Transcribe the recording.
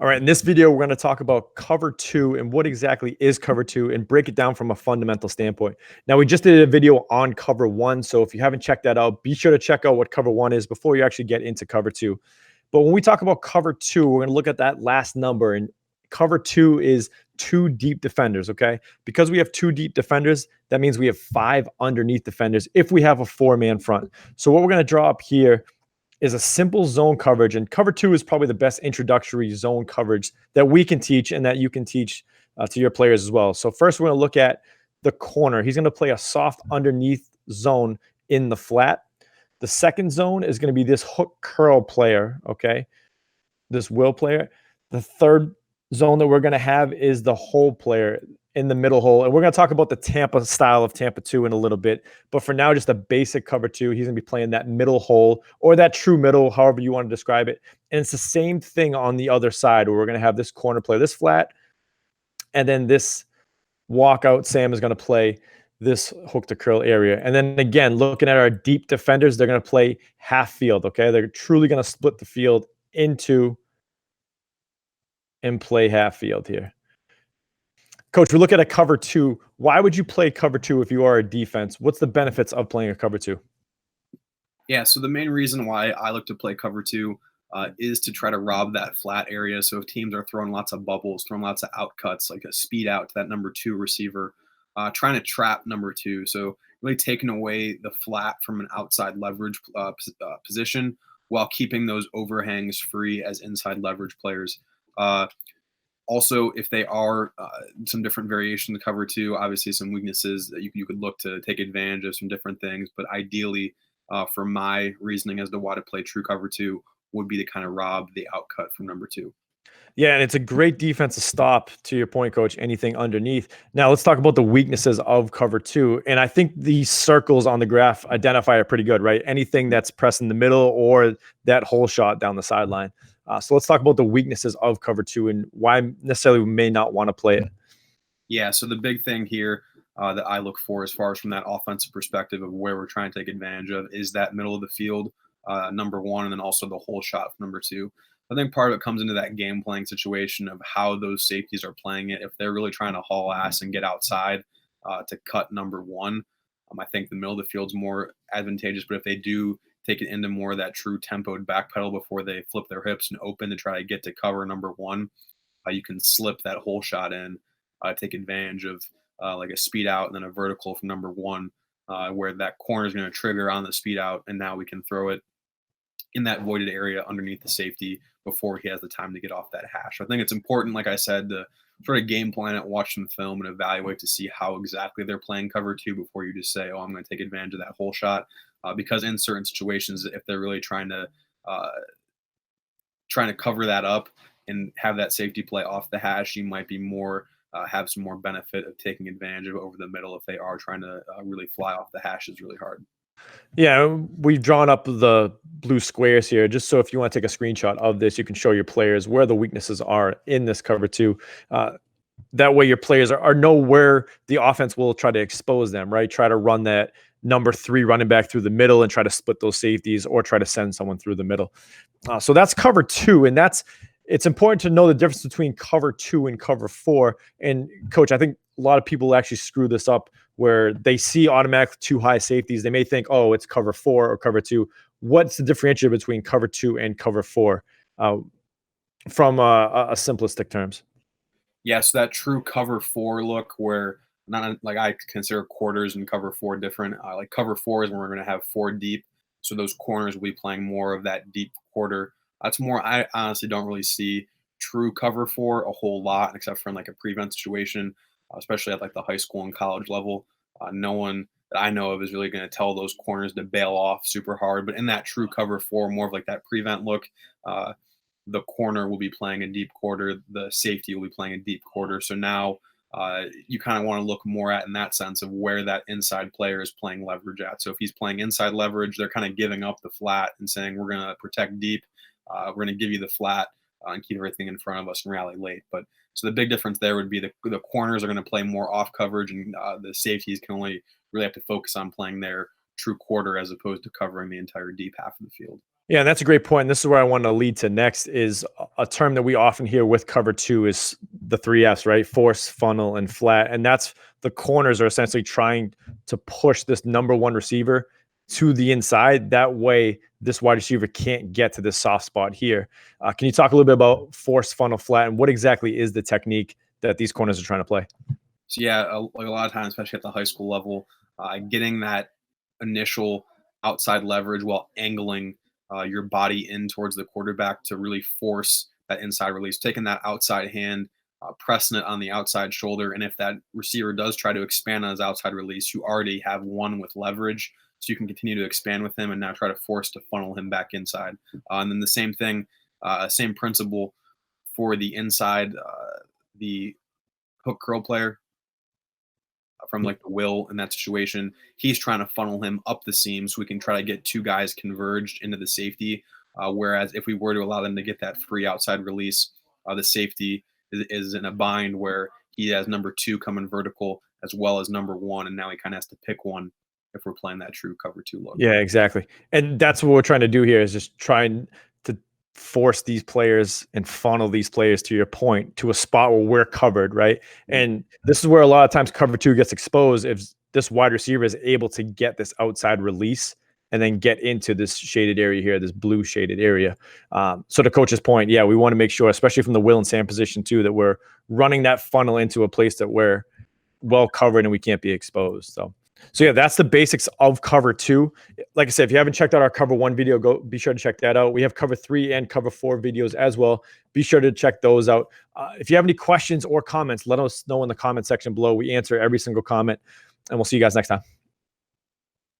All right, in this video, we're going to talk about cover two and what exactly is cover two and break it down from a fundamental standpoint. Now, we just did a video on cover one. So if you haven't checked that out, be sure to check out what cover one is before you actually get into cover two. But when we talk about cover two, we're going to look at that last number. And cover two is two deep defenders, okay? Because we have two deep defenders, that means we have five underneath defenders if we have a four-man front. So what we're going to draw up here is a simple zone coverage. And cover two is probably the best introductory zone coverage that we can teach and that you can teach to your players as well. So first, we're going to look at the corner. He's going to play a soft underneath zone in the flat. The second zone is going to be this hook curl player, okay? This will player. The third zone that we're going to have is the hole player in the middle hole. And we're going to talk about the Tampa style of Tampa 2 in a little bit. But for now, just a basic cover 2. He's going to be playing that middle hole or that true middle, however you want to describe it. And it's the same thing on the other side where we're going to have this corner play this flat. And then this walkout Sam is going to play this hook to curl area. And then again, looking at our deep defenders, they're going to play half field, okay? They're truly going to split the field into and play half field here. Coach, we look at a cover two. Why would you play cover two if you are a defense? What's the benefits of playing a cover two? Yeah, so the main reason why I look to play cover two is to try to rob that flat area. So if teams are throwing lots of bubbles, throwing lots of out cuts, like a speed out to that number two receiver, trying to trap number two. So really taking away the flat from an outside leverage position while keeping those overhangs free as inside leverage players. Also, if they are some different variations of cover two, obviously some weaknesses that you could look to take advantage of some different things. But ideally, for my reasoning as to why to play true cover two, would be to kind of rob the outcut from number two. Yeah, and it's a great defensive stop, to your point, Coach, anything underneath. Now, let's talk about the weaknesses of cover two. And I think these circles on the graph identify it pretty good, right? Anything that's pressing the middle or that hole shot down the sideline. So let's talk about the weaknesses of cover two and why necessarily we may not want to play it. Yeah, so the big thing here that I look for as far as from that offensive perspective of where we're trying to take advantage of is that middle of the field, number one, and then also the hole shot from number two. I think part of it comes into that game playing situation of how those safeties are playing it. If they're really trying to haul ass and get outside to cut number one, I think the middle of the field's more advantageous. But if they do take it into more of that true tempoed backpedal before they flip their hips and open to try to get to cover number one, you can slip that hole shot in, take advantage of like a speed out and then a vertical from number one, where that corner is going to trigger on the speed out, and now we can throw it in that voided area underneath the safety before he has the time to get off that hash. I think it's important, like I said, to sort of game plan it, watch some film, and evaluate to see how exactly they're playing cover two before you just say, "Oh, I'm going to take advantage of that hole shot," because in certain situations, if they're really uh, trying to cover that up and have that safety play off the hash, you might be more have some more benefit of taking advantage of over the middle if they are trying to really fly off the hashes really hard. Yeah, we've drawn up the blue squares here just so if you want to take a screenshot of this, you can show your players where the weaknesses are in this cover two. That way your players are know where the offense will try to expose them, right? Try to run that number three running back through the middle and try to split those safeties or try to send someone through the middle. So that's cover two, and it's important to know the difference between cover two and cover four. And coach, I think a lot of people actually screw this up where they see automatically two high safeties. They may think, oh, it's cover four or cover two. What's the differentiator between cover two and cover four from a simplistic terms? Yeah, so that true cover four look where not like I consider quarters and cover four different. Like cover four is when we're going to have four deep, so those corners will be playing more of that deep quarter. That's more. I honestly don't really see true cover four a whole lot, except for in like a prevent situation, especially at like the high school and college level. No one that I know of is really going to tell those corners to bail off super hard. But in that true cover four, more of like that prevent look. The corner will be playing a deep quarter, the safety will be playing a deep quarter. So now you kind of want to look more at in that sense of where that inside player is playing leverage at. So if he's playing inside leverage, they're kind of giving up the flat and saying, we're going to protect deep. We're going to give you the flat and keep everything in front of us and rally late. But so the big difference there would be the corners are going to play more off coverage, and the safeties can only really have to focus on playing their true quarter as opposed to covering the entire deep half of the field. Yeah, and that's a great point. And this is where I want to lead to next is a term that we often hear with cover two is the 3 Fs, right? Force, funnel, and flat. And that's the corners are essentially trying to push this number one receiver to the inside. That way, this wide receiver can't get to this soft spot here. Can you talk a little bit about force, funnel, flat, and what exactly is the technique that these corners are trying to play? So yeah, like a lot of times, especially at the high school level, getting that initial outside leverage while angling your body in towards the quarterback to really force that inside release, taking that outside hand, pressing it on the outside shoulder. And if that receiver does try to expand on his outside release, you already have one with leverage. So you can continue to expand with him and now try to force to funnel him back inside. And then the same thing, same principle for the inside, the hook curl player from like the will in that situation. He's trying to funnel him up the seam so we can try to get two guys converged into the safety. Whereas if we were to allow them to get that free outside release, the safety is in a bind where he has number two coming vertical as well as number one. And now he kind of has to pick one if we're playing that true cover two look. Yeah, exactly. And that's what we're trying to do here is just trying to force these players and funnel these players, to your point, to a spot where we're covered, right? And this is where a lot of times cover two gets exposed if this wide receiver is able to get this outside release and then get into this shaded area here, this blue shaded area. So to coach's point, yeah, we want to make sure, especially from the will and Sam position too, that we're running that funnel into a place that we're well covered and we can't be exposed. So yeah, that's the basics of cover two. Like I said, if you haven't checked out our cover one video, be sure to check that out. We have cover three and cover four videos as well. Be sure to check those out. If you have any questions or comments, let us know in the comment section below. We answer every single comment, and we'll see you guys next time.